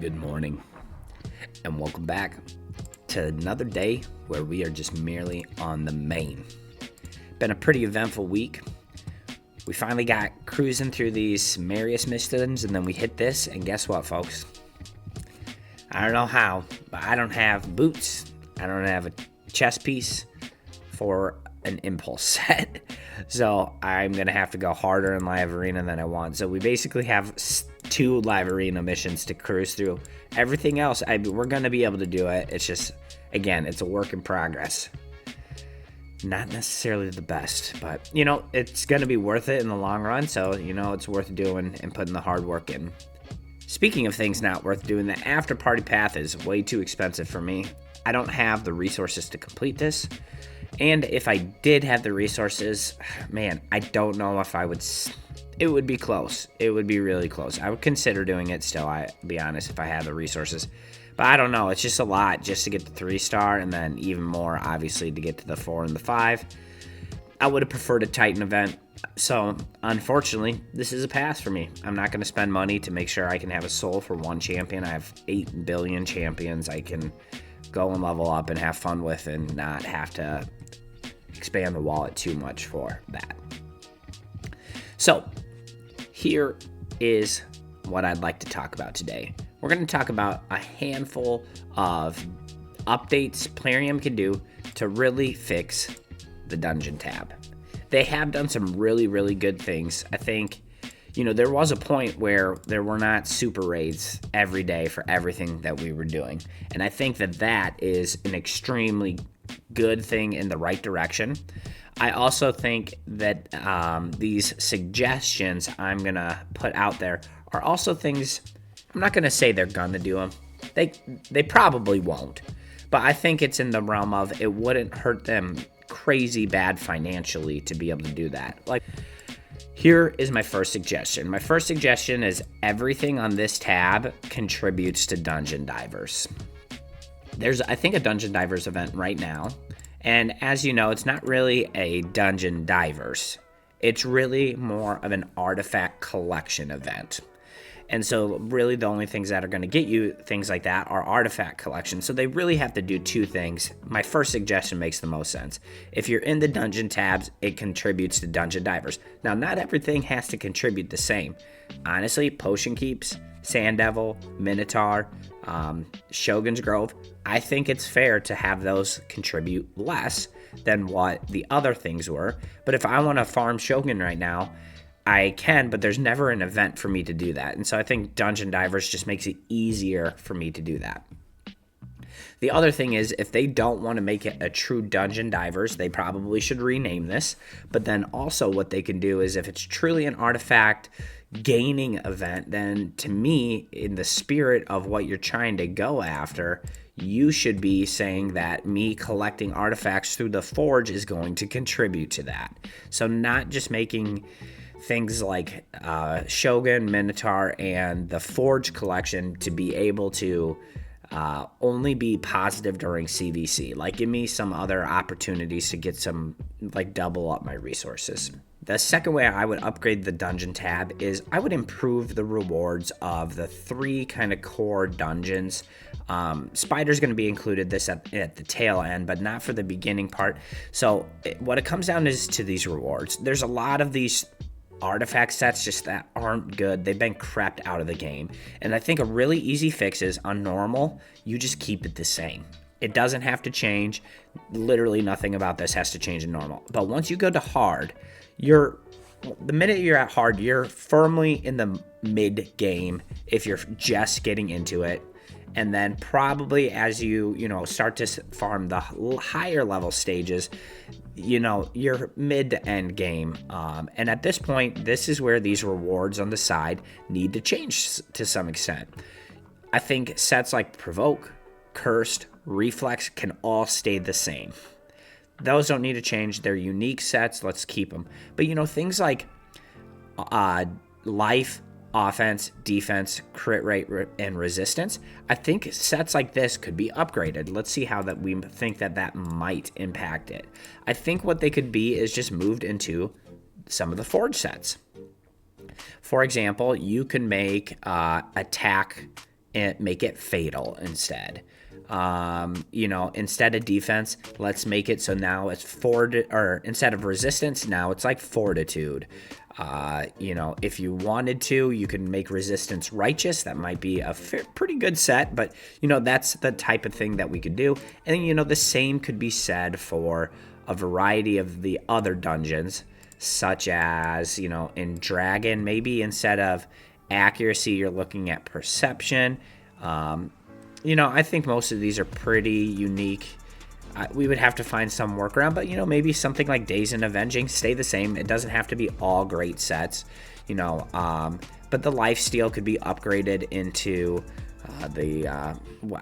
Good morning, and welcome back to another day where we are just merely on the main. Been a pretty eventful week. We finally got cruising through these Marius missions, and then we hit this, and guess what, folks? I don't know how, but I don't have boots. I don't have a chest piece for an impulse set. So I'm going to have to go harder in Live Arena than I want. So we basically have 2 Live Arena missions to cruise through. Everything else, we're going to be able to do it. It's just, again, it's a work in progress. Not necessarily the best, but, it's going to be worth it in the long run. So, it's worth doing and putting the hard work in. Speaking of things not worth doing, the after party path is way too expensive for me. I don't have the resources to complete this. And if I did have the resources, man, I don't know if I would. It would be close. It would be really close. I would consider doing it still, I'll be honest, if I had the resources. But I don't know. It's just a lot just to get the 3-star, and then even more, obviously, to get to the 4 and the 5. I would have preferred a Titan event. So, unfortunately, this is a pass for me. I'm not going to spend money to make sure I can have a soul for one champion. I have 8 billion champions I can go and level up and have fun with and not have to expand the wallet too much for that. So, here is what I'd like to talk about today. We're going to talk about a handful of updates Plarium can do to really fix the dungeon tab. They have done some really, really good things. I think, there was a point where there were not super raids every day for everything that we were doing. And I think that is an extremely good thing in the right direction. I also think that these suggestions I'm going to put out there are also things, I'm not going to say they're going to do them. They probably won't. But I think it's in the realm of it wouldn't hurt them crazy bad financially to be able to do that. Here is my first suggestion. My first suggestion is everything on this tab contributes to Dungeon Divers. There's, I think, a Dungeon Divers event right now. And as you know, it's not really a Dungeon Divers. It's really more of an artifact collection event. And so really the only things that are going to get you things like that are artifact collections. So they really have to do 2 things. My first suggestion makes the most sense. If you're in the dungeon tabs, it contributes to Dungeon Divers. Now, not everything has to contribute the same. Honestly, Potion Keeps, Sand Devil, Minotaur, Shogun's Grove, I think it's fair to have those contribute less than what the other things were. But if I want to farm Shogun right now, I can, but there's never an event for me to do that. And so I think Dungeon Divers just makes it easier for me to do that. The other thing is, if they don't want to make it a true Dungeon Divers, they probably should rename this. But then also what they can do is if it's truly an artifact gaining event, then to me, in the spirit of what you're trying to go after, you should be saying that me collecting artifacts through the Forge is going to contribute to that. So not just making things like Shogun, Minotaur, and the Forge collection to be able to only be positive during CVC. Give me some other opportunities to get some, double up my resources. The second way I would upgrade the dungeon tab is I would improve the rewards of the 3 kind of core dungeons. Spider's going to be included this at the tail end, but not for the beginning part. So what it comes down is to these rewards. There's a lot of these artifact sets just that aren't good. They've been crept out of the game. And I think a really easy fix is on normal, you just keep it the same. It doesn't have to change. Literally nothing about this has to change in normal. But once you go to hard, the minute you're at hard, you're firmly in the mid game if you're just getting into it. And then probably as you start to farm the higher level stages, you're mid to end game. And at this point, this is where these rewards on the side need to change to some extent. I think sets like Provoke, Cursed, Reflex can all stay the same. Those don't need to change. They're unique sets. Let's keep them. But, things like life, offense, defense, crit rate, and resistance, I think sets like this could be upgraded. Let's see how that we think that might impact it. I think what they could be is just moved into some of the Forge sets. For example, you can make attack and make it fatal instead. Instead of defense, let's make it so now it's or instead of resistance, now it's like fortitude. If you wanted to, you can make resistance righteous. That might be a pretty good set, but that's the type of thing that we could do. And the same could be said for a variety of the other dungeons, such as, in Dragon, maybe instead of accuracy, you're looking at perception. I think most of these are pretty unique. We would have to find some workaround, but maybe something like Days and Avenging stay the same. It doesn't have to be all great sets, but the lifesteal could be upgraded into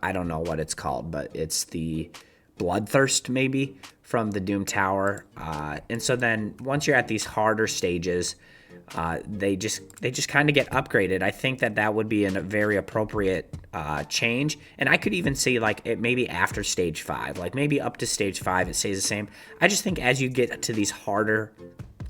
I don't know what it's called, but it's the Bloodthirst maybe from the Doom Tower. And so then once you're at these harder stages, they just kind of get upgraded. I think that would be a very appropriate change. And I could even see like it maybe after stage 5, like maybe up to stage 5 it stays the same. I just think as you get to these harder,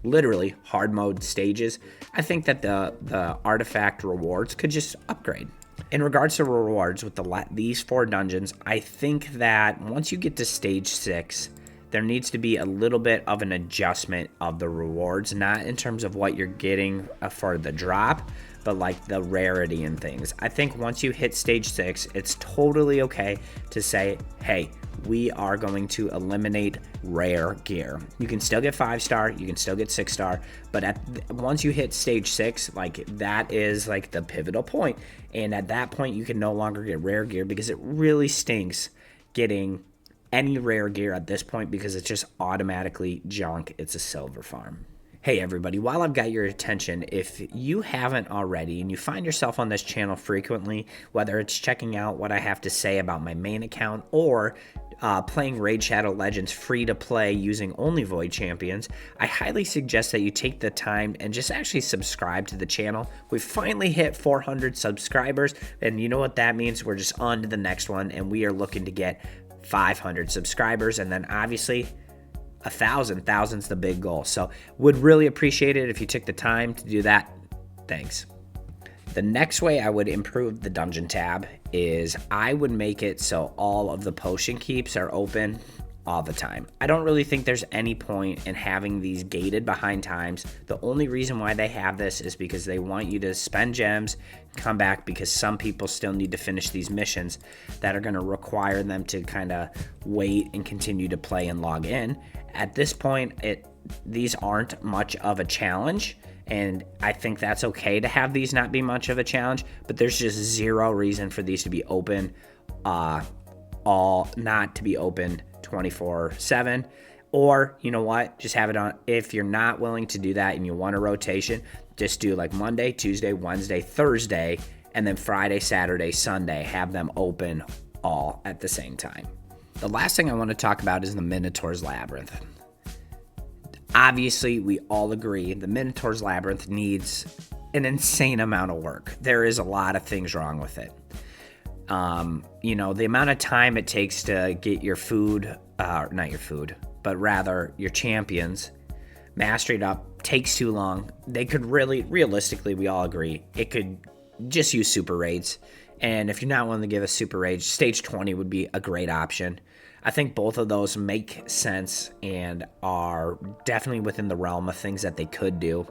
literally hard mode stages, I think that the artifact rewards could just upgrade. In regards to rewards with these 4 dungeons, I think that once you get to stage 6, there needs to be a little bit of an adjustment of the rewards, not in terms of what you're getting for the drop, but like the rarity and things. I think once you hit stage 6, it's totally okay to say, hey, we are going to eliminate rare gear. You can still get 5-star, you can still get 6-star, but once you hit stage 6, like that is like the pivotal point. And at that point, you can no longer get rare gear because it really stinks getting any rare gear at this point because it's just automatically junk. It's a silver farm. Hey everybody, while I've got your attention, if you haven't already and you find yourself on this channel frequently, whether it's checking out what I have to say about my main account or playing Raid Shadow Legends free to play using only Void Champions, I highly suggest that you take the time and just actually subscribe to the channel. We've finally hit 400 subscribers, and you know what that means? We're just on to the next one, and we are looking to get 500 subscribers, and then obviously 1,000's the big goal. So would really appreciate it if you took the time to do that. Thanks. The next way I would improve the dungeon tab is I would make it so all of the potion keeps are open all the time. I don't really think there's any point in having these gated behind times. The only reason why they have this is because they want you to spend gems, come back, because some people still need to finish these missions that are going to require them to kind of wait and continue to play and log in. At this point, these aren't much of a challenge, and I think that's okay to have these not be much of a challenge, but there's just zero reason for these to be open, not to be open 24/7. Or you know what, just have it on. If you're not willing to do that and you want a rotation, just do like Monday, Tuesday, Wednesday, Thursday, and then Friday, Saturday, Sunday, have them open all at the same time. The last thing I want to talk about is the Minotaur's Labyrinth. Obviously, we all agree the Minotaur's Labyrinth needs an insane amount of work. There is a lot of things wrong with it. The amount of time it takes to get your food, not your food, but rather your champions mastered up takes too long. They could realistically, we all agree, it could just use super raids. And if you're not willing to give a super raid, stage 20 would be a great option. I think both of those make sense and are definitely within the realm of things that they could do.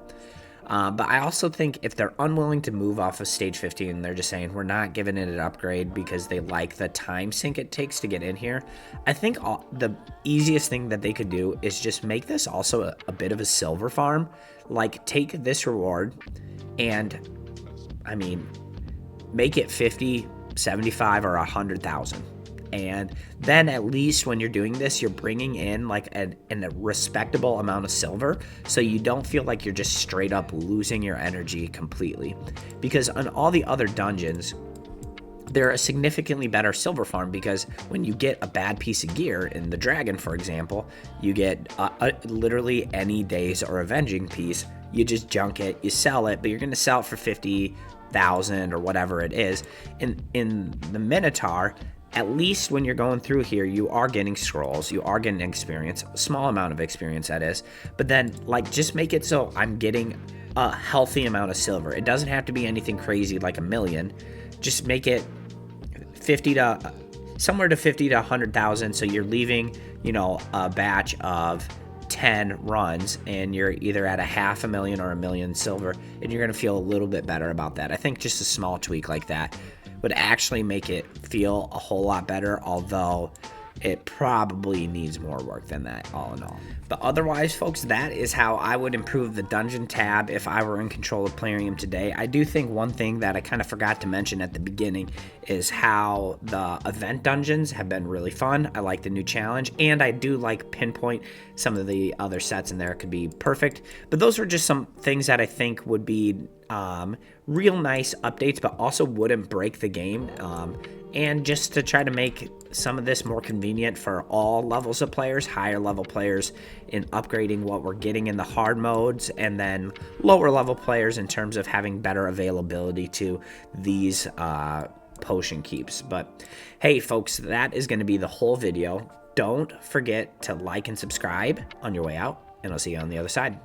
But I also think if they're unwilling to move off of stage 15, they're just saying we're not giving it an upgrade because they like the time sink it takes to get in here. I think the easiest thing that they could do is just make this also a bit of a silver farm. Like take this reward and, make it 50, 75, or 100,000. And then at least when you're doing this, you're bringing in like a respectable amount of silver, so you don't feel like you're just straight up losing your energy completely. Because on all the other dungeons, they're a significantly better silver farm, because when you get a bad piece of gear in the Dragon, for example, you get literally any Days or Avenging piece. You just junk it, you sell it, but you're going to sell it for 50,000 or whatever it is. In the Minotaur, at least when you're going through here, you are getting scrolls, you are getting experience, a small amount of experience that is, but then like just make it so I'm getting a healthy amount of silver. It doesn't have to be anything crazy like 1 million. just make it 50 to somewhere to 50 to 100,000. So you're leaving, you know, a batch of 10 runs and you're either at a $500,000 or $1 million silver, and you're going to feel a little bit better about that. I think just a small tweak like that would actually make it feel a whole lot better, although it probably needs more work than that, all in all. But otherwise, folks, that is how I would improve the dungeon tab if I were in control of Plarium today. I do think one thing that I kind of forgot to mention at the beginning is how the event dungeons have been really fun. I like the new challenge, and I do like Pinpoint. Some of the other sets in there could be perfect, but those are just some things that I think would be real nice updates, but also wouldn't break the game. And just to try to make some of this more convenient for all levels of players, higher level players in upgrading what we're getting in the hard modes, and then lower level players in terms of having better availability to these potion keeps. But hey folks, that is going to be the whole video. Don't forget to like and subscribe on your way out, and I'll see you on the other side.